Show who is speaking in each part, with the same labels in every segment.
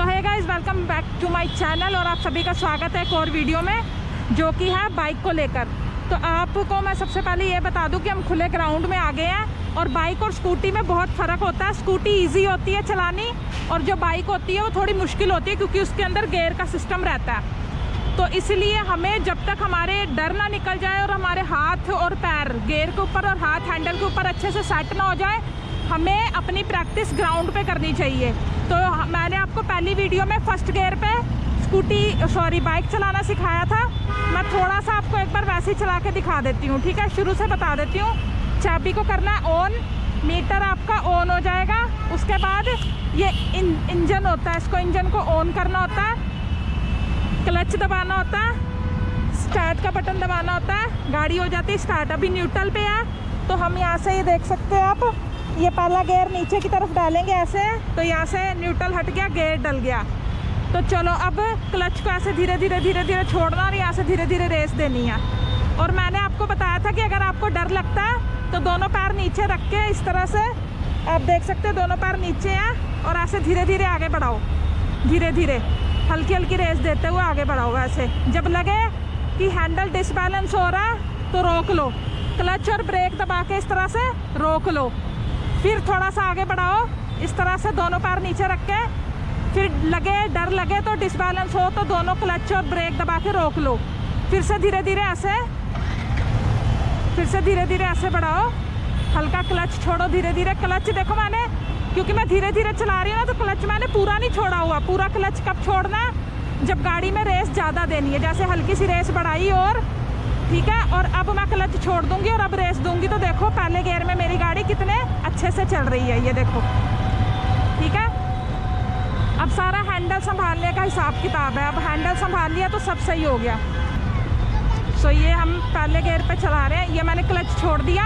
Speaker 1: So hi guys, welcome back to my channel और आप सभी का स्वागत है एक और वीडियो में जो कि है बाइक को लेकर। तो आपको मैं सबसे पहले ये बता दूं कि हम खुले ग्राउंड में आ गए हैं और बाइक और स्कूटी में बहुत फ़र्क होता है। स्कूटी इजी होती है चलानी और जो बाइक होती है वो थोड़ी मुश्किल होती है क्योंकि उसके अंदर गियर का सिस्टम रहता है। तो इसलिए हमें जब तक हमारे डर ना निकल जाए और हमारे हाथ और पैर गियर के ऊपर और हाथ हैंडल के ऊपर अच्छे से सेट ना हो जाए, हमें अपनी प्रैक्टिस ग्राउंड पे करनी चाहिए। तो मैंने आपको पहली वीडियो में फर्स्ट गियर पे बाइक चलाना सिखाया था। मैं थोड़ा सा आपको एक बार वैसे ही चला के दिखा देती हूँ, ठीक है। शुरू से बता देती हूँ। चाबी को करना है ऑन, मीटर आपका ऑन हो जाएगा। उसके बाद ये इंजन होता है, इसको इंजन को ऑन करना होता है, क्लच दबाना होता है, स्टार्ट का बटन दबाना होता है, गाड़ी हो जाती है स्टार्ट। अभी न्यूट्रल पे है तो हम यहाँ से ये देख सकते हैं आप, ये पहला गियर नीचे की तरफ डालेंगे ऐसे, तो यहाँ से न्यूट्रल हट गया, गियर डल गया। तो चलो अब क्लच को ऐसे धीरे धीरे छोड़ना और यहाँ से धीरे धीरे रेस देनी है। और मैंने आपको बताया था कि अगर आपको डर लगता है तो दोनों पैर नीचे रख के इस तरह से आप देख सकते हैं, दोनों पैर नीचे हैं और ऐसे धीरे धीरे आगे बढ़ाओ, धीरे धीरे हल्की हल्की रेस देते हुए आगे बढ़ाओ। ऐसे जब लगे कि हैंडल डिसबैलेंस हो रहा है तो रोक लो, क्लच और ब्रेक दबा के इस तरह से रोक लो। फिर थोड़ा सा आगे बढ़ाओ इस तरह से दोनों पैर नीचे रख के, फिर डर लगे तो डिसबैलेंस हो तो दोनों क्लच और ब्रेक दबा के रोक लो। फिर से धीरे धीरे ऐसे बढ़ाओ, हल्का क्लच छोड़ो धीरे धीरे। क्लच देखो मैंने, क्योंकि मैं धीरे धीरे चला रही हूँ ना, तो क्लच मैंने पूरा नहीं छोड़ा हुआ। पूरा क्लच कब छोड़ना है? जब गाड़ी में रेस ज़्यादा देनी है, जैसे हल्की सी रेस बढ़ाई और ठीक है। और अब मैं क्लच छोड़ दूंगी और अब रेस दूंगी तो देखो पहले गियर में मेरी गाड़ी कितने अच्छे से चल रही है, ये देखो, ठीक है। अब सारा हैंडल संभालने का हिसाब किताब है। अब हैंडल संभाल लिया तो सब सही हो गया। सो ये हम पहले गियर पे चला रहे हैं, ये मैंने क्लच छोड़ दिया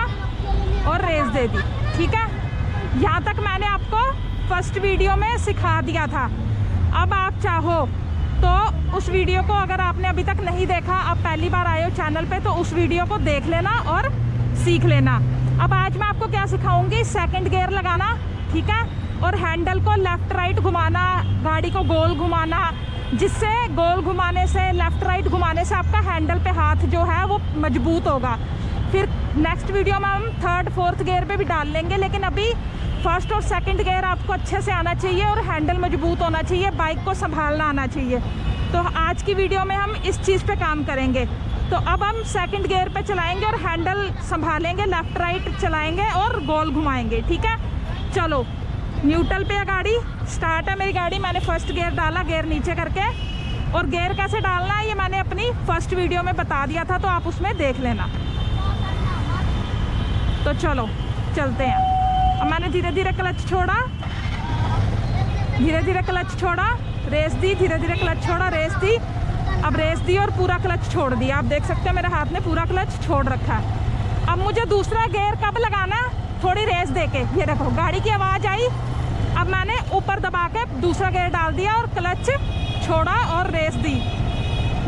Speaker 1: और रेस दे दी, ठीक है। यहाँ तक मैंने आपको फर्स्ट वीडियो में सिखा दिया था। अब आप चाहो तो उस वीडियो को अगर आपने अभी तक नहीं देखा, आप पहली बार आए हो चैनल पे, तो उस वीडियो को देख लेना और सीख लेना। अब आज मैं आपको क्या सिखाऊंगी, सेकंड गियर लगाना, ठीक है, और हैंडल को लेफ़्ट राइट घुमाना, गाड़ी को गोल घुमाना, जिससे गोल घुमाने से, लेफ़्ट राइट घुमाने से आपका हैंडल पे हाथ जो है वो मजबूत होगा। फिर नेक्स्ट वीडियो में हम थर्ड फोर्थ गियर पे भी डाल लेंगे, लेकिन अभी फर्स्ट और सेकंड गियर आपको अच्छे से आना चाहिए और हैंडल मजबूत होना चाहिए, बाइक को संभालना आना चाहिए। तो आज की वीडियो में हम इस चीज़ पे काम करेंगे। तो अब हम सेकंड गियर पे चलाएंगे और हैंडल संभालेंगे, लेफ़्ट राइट चलाएंगे और गोल घुमाएंगे, ठीक है। चलो, न्यूट्रल पे है गाड़ी, स्टार्ट है मेरी गाड़ी। मैंने फर्स्ट गियर डाला, गियर नीचे करके, और गियर कैसे डालना है ये मैंने अपनी फर्स्ट वीडियो में बता दिया था, तो आप उसमें देख लेना। तो चलो चलते हैं। अब मैंने धीरे धीरे क्लच छोड़ा, धीरे धीरे क्लच छोड़ा, रेस दी, धीरे धीरे क्लच छोड़ा, रेस दी। अब रेस दी और पूरा क्लच छोड़ दिया। आप देख सकते हैं मेरे हाथ में पूरा क्लच छोड़ रखा है। अब मुझे दूसरा गियर कब लगाना, थोड़ी रेस देके, ये देखो गाड़ी की आवाज़ आई, अब मैंने ऊपर दबा के दूसरा गियर डाल दिया और क्लच छोड़ा और रेस दी।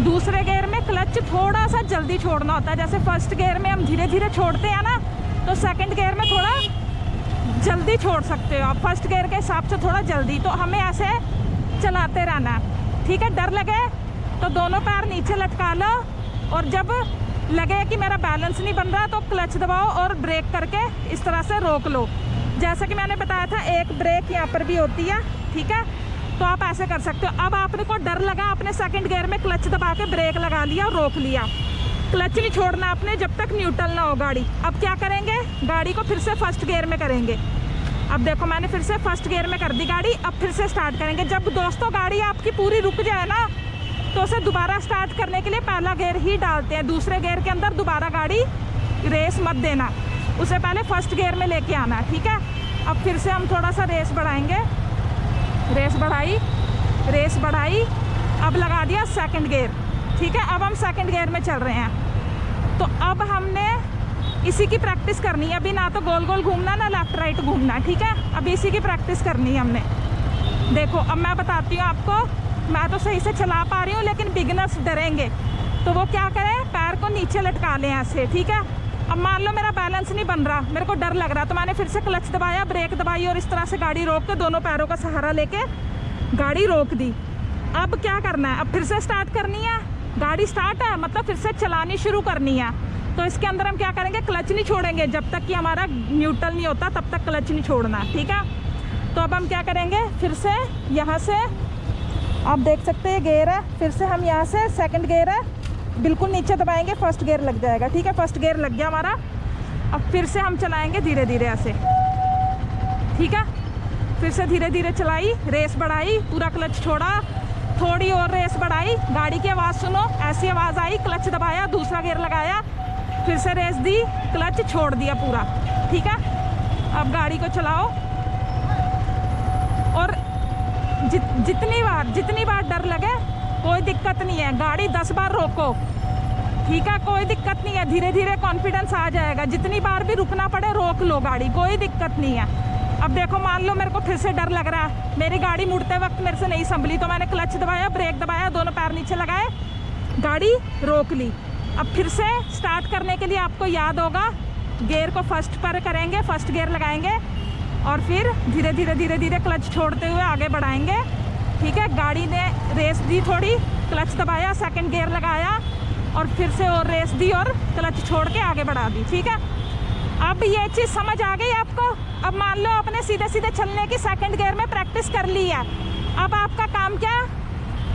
Speaker 1: दूसरे गियर में क्लच थोड़ा सा जल्दी छोड़ना होता है, जैसे फर्स्ट गियर में हम धीरे धीरे छोड़ते हैं ना, तो सेकंड गियर में थोड़ा जल्दी छोड़ सकते हो आप, फर्स्ट गियर के हिसाब से थोड़ा जल्दी। तो हमें ऐसे चलाते रहना है, ठीक है। डर लगे तो दोनों पैर नीचे लटका लो और जब लगे कि मेरा बैलेंस नहीं बन रहा तो क्लच दबाओ और ब्रेक करके इस तरह से रोक लो। जैसा कि मैंने बताया था, एक ब्रेक यहाँ पर भी होती है, ठीक है। तो आप ऐसे कर सकते हो। अब आपने को डर लगा, आपने सेकंड गियर में क्लच दबा के ब्रेक लगा लिया और रोक लिया, क्लच नहीं छोड़ना आपने जब तक न्यूट्रल ना हो गाड़ी। अब क्या करेंगे, गाड़ी को फिर से फर्स्ट गियर में करेंगे। अब देखो मैंने फिर से फर्स्ट गियर में कर दी गाड़ी, अब फिर से स्टार्ट करेंगे। जब दोस्तों गाड़ी आपकी पूरी रुक जाए ना, तो उसे दोबारा स्टार्ट करने के लिए पहला गियर ही डालते हैं। दूसरे गियर के अंदर दोबारा गाड़ी रेस मत देना, उसे पहले फर्स्ट गियर में लेके आना, ठीक है। अब फिर से हम थोड़ा सा रेस बढ़ाएंगे, रेस बढ़ाई, अब लगा दिया सेकंड गियर, ठीक है। अब हम सेकंड गियर में चल रहे हैं। तो अब हमने इसी की प्रैक्टिस करनी है। अभी ना तो गोल गोल घूमना, ना लेफ़्ट राइट घूमना, ठीक है। अभी इसी की प्रैक्टिस करनी है हमने। देखो अब मैं बताती हूँ आपको, मैं तो सही से चला पा रही हूँ, लेकिन बिगिनर्स डरेंगे तो वो क्या करें, पैर को नीचे लटका लें ऐसे, ठीक है। अब मान लो मेरा बैलेंस नहीं बन रहा, मेरे को डर लग रहा, तो मैंने फिर से क्लच दबाया, ब्रेक दबाई और इस तरह से गाड़ी रोक के दोनों पैरों का सहारा लेके गाड़ी रोक दी। अब क्या करना है, अब फिर से स्टार्ट करनी है। गाड़ी स्टार्ट है मतलब फिर से चलानी शुरू करनी है। तो इसके अंदर हम क्या करेंगे, क्लच नहीं छोड़ेंगे जब तक कि हमारा न्यूट्रल नहीं होता, तब तक क्लच नहीं छोड़ना, ठीक है। तो अब हम क्या करेंगे, फिर से यहाँ से आप देख सकते हैं गियर है, फिर से हम यहाँ से सेकंड गियर है बिल्कुल नीचे दबाएंगे, फर्स्ट गियर लग जाएगा, ठीक है। फर्स्ट गियर लग गया हमारा। अब फिर से हम चलाएंगे धीरे धीरे ऐसे, ठीक है। फिर से धीरे धीरे चलाई, रेस बढ़ाई, पूरा क्लच छोड़ा, थोड़ी और रेस बढ़ाई, गाड़ी की आवाज़ सुनो, ऐसी आवाज़ आई, क्लच दबाया, दूसरा गियर लगाया, फिर से रेस दी, क्लच छोड़ दिया पूरा, ठीक है। अब गाड़ी को चलाओ और जितनी बार डर लगे कोई दिक्कत नहीं है, गाड़ी 10 बार रोको, ठीक है, कोई दिक्कत नहीं है, धीरे धीरे कॉन्फिडेंस आ जाएगा। जितनी बार भी रुकना पड़े रोक लो गाड़ी, कोई दिक्कत नहीं है। अब देखो मान लो मेरे को फिर से डर लग रहा है, मेरी गाड़ी मुड़ते वक्त मेरे से नहीं संभली, तो मैंने क्लच दबाया, ब्रेक दबाया, दोनों पैर नीचे लगाए, गाड़ी रोक ली। अब फिर से स्टार्ट करने के लिए आपको याद होगा गियर को फर्स्ट पर करेंगे, फर्स्ट गियर लगाएंगे और फिर धीरे धीरे धीरे धीरे क्लच छोड़ते हुए आगे बढ़ाएंगे, ठीक है। गाड़ी ने रेस दी, थोड़ी क्लच दबाया, सेकंड गियर लगाया और फिर से और रेस दी और क्लच छोड़ के आगे बढ़ा दी, ठीक है। अब ये चीज़ समझ आ गई आपको। अब मान लो अपने सीधे सीधे चलने की सेकंड गियर में प्रैक्टिस कर ली है। अब आपका काम क्या,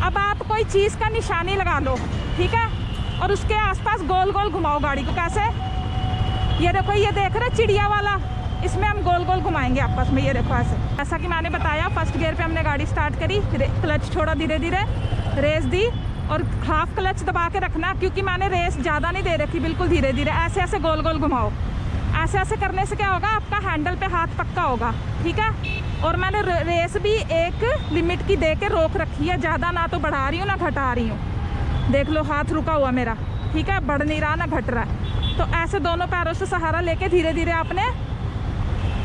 Speaker 1: अब आप कोई चीज़ का निशानी लगा लो, ठीक है, और उसके आसपास गोल गोल घुमाओ गाड़ी को। कैसे, ये देखो, ये देख रहे चिड़िया वाला, इसमें हम गोल गोल घुमाएंगे आपस में, ये देखो ऐसे। ऐसा कि मैंने बताया फर्स्ट गियर पे हमने गाड़ी स्टार्ट करी, क्लच छोड़ा, धीरे धीरे रेस दी और हाफ क्लच दबा के रखना, क्योंकि मैंने रेस ज़्यादा नहीं दे रखी, बिल्कुल धीरे धीरे ऐसे ऐसे गोल गोल घुमाओ। ऐसे ऐसे करने से क्या होगा, आपका हैंडल पे हाथ पक्का होगा, ठीक है। और मैंने रेस भी एक लिमिट की दे के रोक रखी है, ज़्यादा ना तो बढ़ा रही हूँ ना घटा रही हूँ। देख लो हाथ रुका हुआ मेरा, ठीक है, बढ़ नहीं रहा ना घट रहा है। तो ऐसे दोनों पैरों से सहारा लेके धीरे धीरे आपने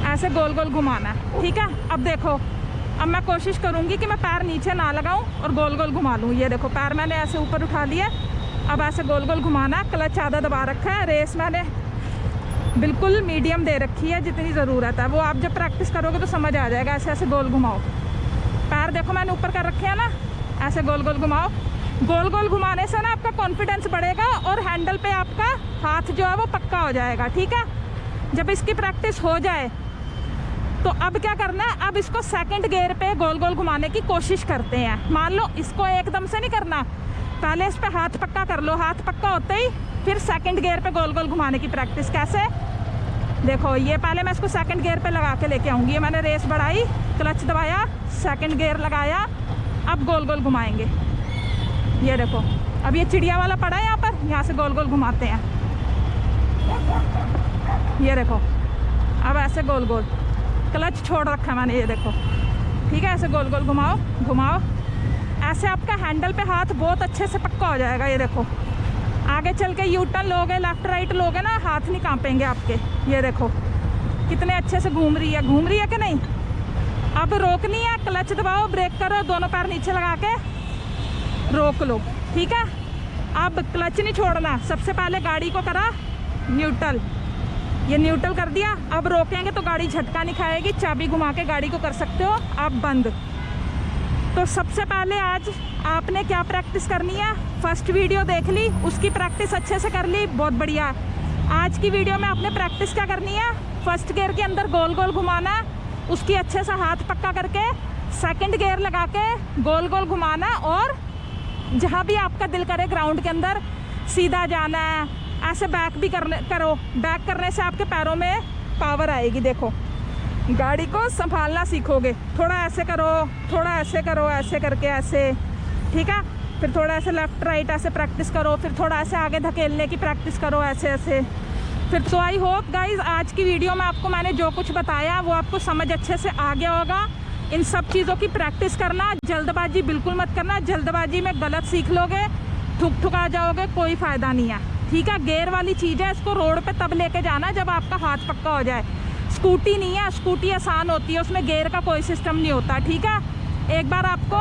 Speaker 1: ऐसे गोल गोल घुमाना है, ठीक है। अब देखो, अब मैं कोशिश करूँगी कि मैं पैर नीचे ना लगाऊँ और गोल गोल घुमा लूँ। ये देखो पैर मैंने ऐसे ऊपर उठा लिया, अब ऐसे गोल गोल घुमाना। क्लच आधा दबा रखा है, रेस मैंने बिल्कुल मीडियम दे रखी है जितनी ज़रूरत है, वो आप जब प्रैक्टिस करोगे तो समझ आ जाएगा। ऐसे ऐसे गोल घुमाओ, पैर देखो मैंने ऊपर कर रखे हैं ना, ऐसे गोल गोल घुमाओ। गोल गोल घुमाने से ना आपका कॉन्फिडेंस बढ़ेगा और हैंडल पे आपका हाथ जो है वो पक्का हो जाएगा, ठीक है। जब इसकी प्रैक्टिस हो जाए तो अब क्या करना है, अब इसको सेकंड गियर पे गोल गोल घुमाने की कोशिश करते हैं। मान लो इसको एकदम से नहीं करना, पहले इस पे हाथ पक्का कर लो, हाथ पक्का होते ही फिर सेकंड गियर पे गोल गोल घुमाने की प्रैक्टिस। कैसे, देखो ये पहले मैं इसको सेकंड गियर पे लगा के लेके आऊँगी। ये मैंने रेस बढ़ाई, क्लच दबाया, सेकंड गियर लगाया, अब गोल गोल घुमाएंगे। ये देखो अब ये चिड़िया वाला पड़ा है यहाँ पर, यहाँ से गोल गोल घुमाते हैं। ये देखो अब ऐसे गोल गोल, क्लच छोड़ रखा है मैंने, ये देखो, ठीक है। ऐसे गोल गोल घुमाओ घुमाओ, ऐसे आपका हैंडल पे हाथ बहुत अच्छे से पक्का हो जाएगा। ये देखो आगे चल के यू टर्न लोगे, लेफ्ट राइट लोगे ना, हाथ नहीं कांपेंगे आपके। ये देखो कितने अच्छे से घूम रही है कि नहीं। अब रोकनी है, क्लच दबाओ, ब्रेक करो, दोनों पैर नीचे लगा के रोक लो, ठीक है। अब क्लच नहीं छोड़ना, सबसे पहले गाड़ी को करा न्यूट्रल, ये न्यूट्रल कर दिया। अब रोकेंगे तो गाड़ी झटका नहीं खाएगी, चाबी घुमा के गाड़ी को कर सकते हो आप बंद। तो सबसे पहले आज आपने क्या प्रैक्टिस करनी है, फर्स्ट वीडियो देख ली, उसकी प्रैक्टिस अच्छे से कर ली, बहुत बढ़िया। आज की वीडियो में आपने प्रैक्टिस क्या करनी है, फर्स्ट गियर के अंदर गोल गोल घुमाना, उसकी अच्छे से हाथ पक्का करके सेकंड गियर लगा के गोल गोल घुमाना, और जहाँ भी आपका दिल करे ग्राउंड के अंदर सीधा जाना है। ऐसे बैक भी करो, बैक करने से आपके पैरों में पावर आएगी। देखो गाड़ी को संभालना सीखोगे, थोड़ा ऐसे करो, थोड़ा ऐसे करो, ऐसे करके ऐसे, ठीक है। फिर थोड़ा ऐसे लेफ्ट राइट ऐसे प्रैक्टिस करो, फिर थोड़ा ऐसे आगे धकेलने की प्रैक्टिस करो, ऐसे ऐसे। फिर तो आई होप गाइज आज की वीडियो में आपको मैंने जो कुछ बताया वो आपको समझ अच्छे से आ गया होगा। इन सब चीज़ों की प्रैक्टिस करना, जल्दबाजी बिल्कुल मत करना, जल्दबाजी में गलत सीख लोगे, ठुक जाओगे, कोई फ़ायदा नहीं है, ठीक है। गियर वाली चीज़ है, इसको रोड पे तब लेके जाना जब आपका हाथ पक्का हो जाए। स्कूटी नहीं है, स्कूटी आसान होती है, उसमें गियर का कोई सिस्टम नहीं होता, ठीक है। एक बार आपको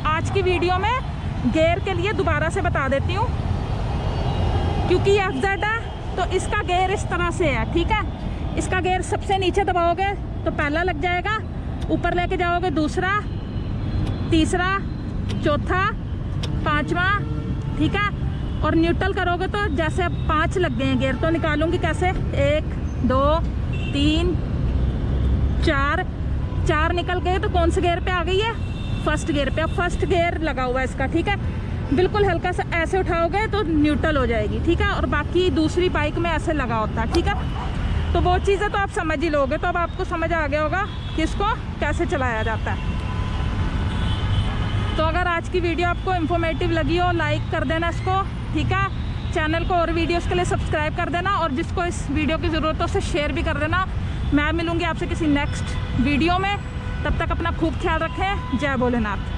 Speaker 1: आज की वीडियो में गियर के लिए दोबारा से बता देती हूँ, क्योंकि ये FZ है तो इसका गियर इस तरह से है, ठीक है। इसका गियर सबसे नीचे दबाओगे तो पहला लग जाएगा, ऊपर लेके जाओगे दूसरा, तीसरा, चौथा, पांचवा, ठीक है। और न्यूट्रल करोगे तो जैसे अब 5 लग गए हैं गियर, तो निकालूंगी कैसे, 1 2 3 4 निकल गए, तो कौन से गियर पे आ गई है, फर्स्ट गियर पे। अब फर्स्ट गियर लगा हुआ है इसका, ठीक है। बिल्कुल हल्का सा ऐसे उठाओगे तो न्यूट्रल हो जाएगी, ठीक है। और बाकी दूसरी बाइक में ऐसे लगा होता है, ठीक है। तो वो चीज़ें तो आप समझ ही लोगे, तो अब आपको समझ आ गया होगा कि इसको कैसे चलाया जाता है। तो अगर आज की वीडियो आपको इन्फॉर्मेटिव लगी हो, लाइक कर देना इसको, ठीक है। चैनल को और वीडियोस के लिए सब्सक्राइब कर देना, और जिसको इस वीडियो की ज़रूरत हो उसे शेयर भी कर देना। मैं मिलूँगी आपसे किसी नेक्स्ट वीडियो में, तब तक अपना खूब ख्याल रखें। जय भोलेनाथ।